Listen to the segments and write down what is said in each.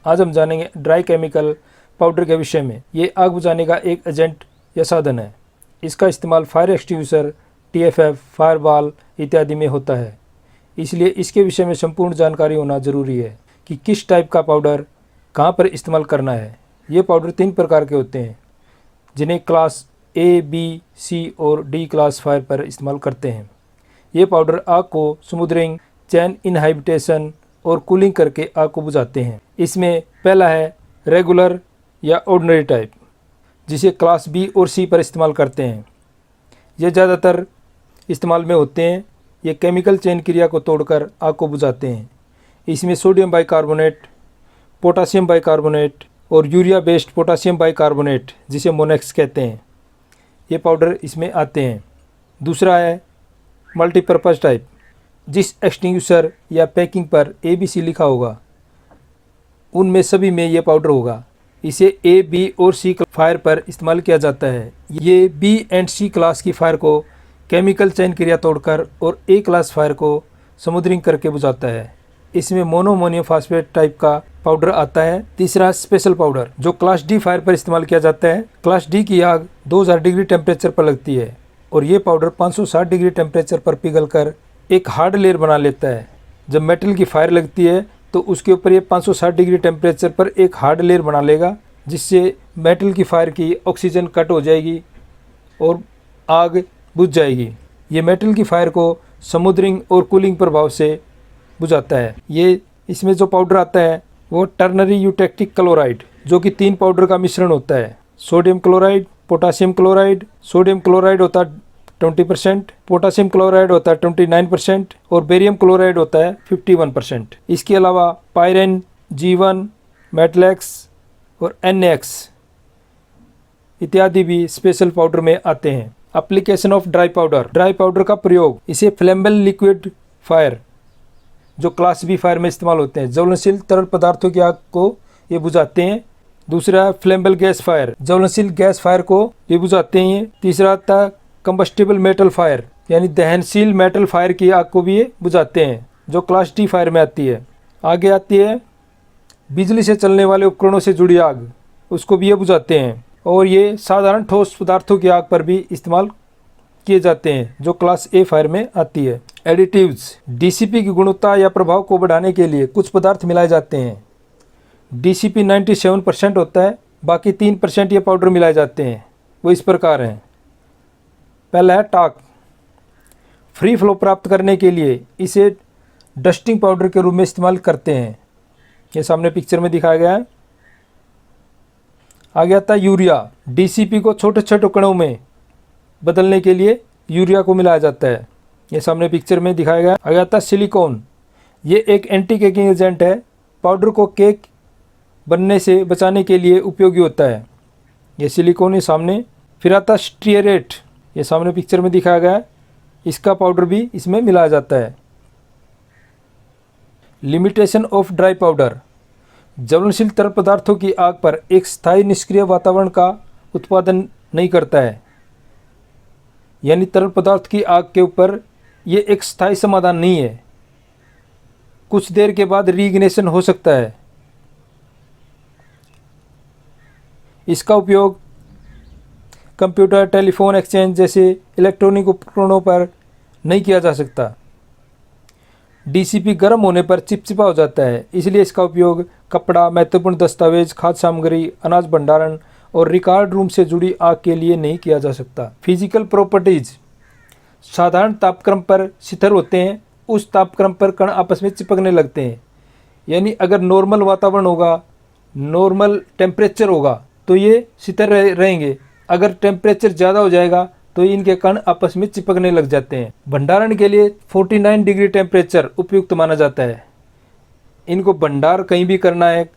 आज हम जानेंगे ड्राई केमिकल पाउडर के विषय में। ये आग बुझाने का एक एजेंट या साधन है। इसका इस्तेमाल फायर एक्सटिंग्विशर, TFF, फायरवॉल इत्यादि में होता है। इसलिए इसके विषय में संपूर्ण जानकारी होना जरूरी है कि किस टाइप का पाउडर कहाँ पर इस्तेमाल करना है। ये पाउडर 3 प्रकार के होते हैं जिन्हें क्लास A, B, C और D क्लास फायर पर इस्तेमाल करते हैं। ये पाउडर आग को स्मूदरिंग, चैन इनहाइबिटेशन और कूलिंग करके आग को बुझाते हैं। इसमें पहला है रेगुलर या ऑर्डिनरी टाइप, जिसे क्लास B और C पर इस्तेमाल करते हैं। ये ज़्यादातर इस्तेमाल में होते हैं। ये केमिकल चेन क्रिया को तोड़कर आग को बुझाते हैं। इसमें सोडियम बाइकार्बोनेट, पोटासियम बाइकार्बोनेट और यूरिया बेस्ड पोटासियम बाइकार्बोनेट, जिसे मोनेक्स कहते हैं, ये पाउडर इसमें आते हैं। दूसरा है मल्टीपर्पज़ टाइप, जिस एक्सटिंग्विशर या पैकिंग पर ABC लिखा होगा उनमें सभी में ये पाउडर होगा। इसे A, B और C फायर पर इस्तेमाल किया जाता है। ये B एंड C क्लास की फायर को केमिकल चैन क्रिया तोड़कर और A क्लास फायर को स्मूदरिंग करके बुझाता है। इसमें मोनोअमोनियम फास्फेट टाइप का पाउडर आता है। तीसरा स्पेशल पाउडर, जो क्लास D फायर पर इस्तेमाल किया जाता है। क्लास D की आग 2000 डिग्री टेम्परेचर पर लगती है और ये पाउडर 560 डिग्री टेम्परेचर पर पिघलकर एक हार्ड लेयर बना लेता है। जब मेटल की फायर लगती है तो उसके ऊपर ये 560 डिग्री टेम्परेचर पर एक हार्ड लेयर बना लेगा, जिससे मेटल की फायर की ऑक्सीजन कट हो जाएगी और आग बुझ जाएगी। ये मेटल की फायर को स्मूदरिंग और कूलिंग प्रभाव से बुझाता है। ये इसमें जो पाउडर आता है वो टर्नरी यूटेक्टिक क्लोराइड, जो कि 3 पाउडर का मिश्रण होता है। Sodium chloride, potassium chloride. Sodium chloride होता है 20%, पोटासियम क्लोराइड होता है 29% और बेरियम क्लोराइड होता है 51%। इसके अलावा पायरेन, G1, मेटलेक्स और NX इत्यादि भी स्पेशल पाउडर में आते हैं। Application of dry powder. Dry powder का प्रयोग, इसे फ्लेमेबल लिक्विड फायर, जो क्लास B फायर में इस्तेमाल होते हैं। ज्वलनशील तरल पदार्थों की आग को ये बुझाते हैं। दूसरा है फ्लेमेबल गैस फायर, ज्वलनशील गैस फायर को ये बुझाते हैं। तीसरा आता है कंबस्टिबल मेटल फायर, यानी दहनशील मेटल फायर की आग को भी ये बुझाते हैं, जो क्लास D फायर में आती है। आगे आती है बिजली से चलने वाले उपकरणों से जुड़ी आग, उसको भी ये बुझाते हैं। और ये साधारण ठोस पदार्थों की आग पर भी इस्तेमाल किए जाते हैं, जो क्लास A फायर में आती है। एडिटिव्स, DCP की गुणवत्ता या प्रभाव को बढ़ाने के लिए कुछ पदार्थ मिलाए जाते हैं। DCP 97% होता है, बाकी 3% ये पाउडर मिलाए जाते हैं। वो इस प्रकार हैं। पहला है टाक। फ्री फ्लो प्राप्त करने के लिए इसे डस्टिंग पाउडर के रूप में इस्तेमाल करते हैं। ये सामने पिक्चर में दिखाया गया है। आगे आता है यूरिया। DCP को छोटे छोटे कणों में बदलने के लिए यूरिया को मिलाया जाता है। ये सामने पिक्चर में दिखाया गया है। आगे आता है सिलिकॉन। ये एक एंटी केकिंग एजेंट है, पाउडर को केक बनने से बचाने के लिए उपयोगी होता है। ये सिलिकॉन है सामने। फिर आता है स्टीयरेट, ये सामने पिक्चर में दिखाया गया है। इसका पाउडर भी इसमें मिलाया जाता है। लिमिटेशन ऑफ ड्राई पाउडर, ज्वलनशील तरल पदार्थों की आग पर एक स्थायी निष्क्रिय वातावरण का उत्पादन नहीं करता है। यानी तरल पदार्थ की आग के ऊपर ये एक स्थायी समाधान नहीं है, कुछ देर के बाद रीइग्निशन हो सकता है। इसका उपयोग कंप्यूटर, टेलीफोन एक्सचेंज जैसे इलेक्ट्रॉनिक उपकरणों पर नहीं किया जा सकता। DCP गर्म होने पर चिपचिपा हो जाता है, इसलिए इसका उपयोग कपड़ा, महत्वपूर्ण दस्तावेज, खाद्य सामग्री, अनाज भंडारण और रिकॉर्ड रूम से जुड़ी आग के लिए नहीं किया जा सकता। फिजिकल प्रॉपर्टीज, साधारण तापक्रम पर शिथिल होते हैं, उस तापक्रम पर कण आपस में चिपकने लगते हैं। यानी अगर नॉर्मल वातावरण होगा, नॉर्मल टेम्परेचर होगा तो ये शिथिल रहेंगे। अगर टेम्परेचर ज़्यादा हो जाएगा तो इनके कण आपस में चिपकने लग जाते हैं। भंडारण के लिए 49 डिग्री टेम्परेचर उपयुक्त माना जाता है। इनको भंडार कहीं भी करना है,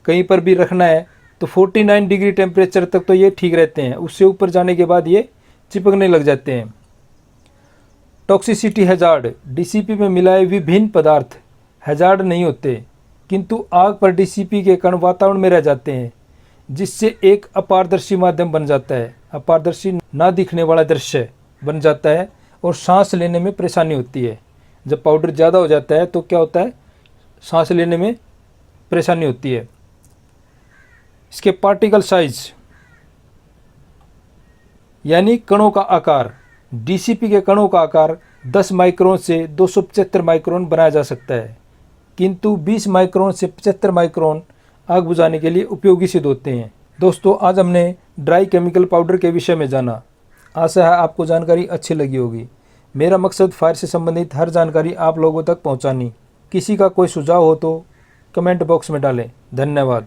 कहीं पर भी रखना है तो 49 डिग्री टेम्परेचर तक तो ये ठीक रहते हैं। उससे ऊपर जाने के बाद ये चिपकने लग जाते हैं। टॉक्सिसिटी हैजार्ड, DCP में मिलाए विभिन्न पदार्थ हैजार्ड नहीं होते, किंतु आग पर DCP के कण वातावरण में रह जाते हैं, जिससे एक अपारदर्शी माध्यम बन जाता है, अपारदर्शी ना दिखने वाला दृश्य बन जाता है और सांस लेने में परेशानी होती है। जब पाउडर ज़्यादा हो जाता है तो क्या होता है, सांस लेने में परेशानी होती है। इसके पार्टिकल साइज यानी कणों का आकार, डीसीपी के कणों का आकार 10 माइक्रोन से 275 माइक्रोन बनाया जा सकता है, किंतु 20 माइक्रोन से 75 माइक्रोन आग बुझाने के लिए उपयोगी सिद्ध होते हैं। दोस्तों, आज हमने ड्राई केमिकल पाउडर के विषय में जाना। आशा है आपको जानकारी अच्छी लगी होगी। मेरा मकसद फायर से संबंधित हर जानकारी आप लोगों तक पहुंचानी। किसी का कोई सुझाव हो तो कमेंट बॉक्स में डालें। धन्यवाद।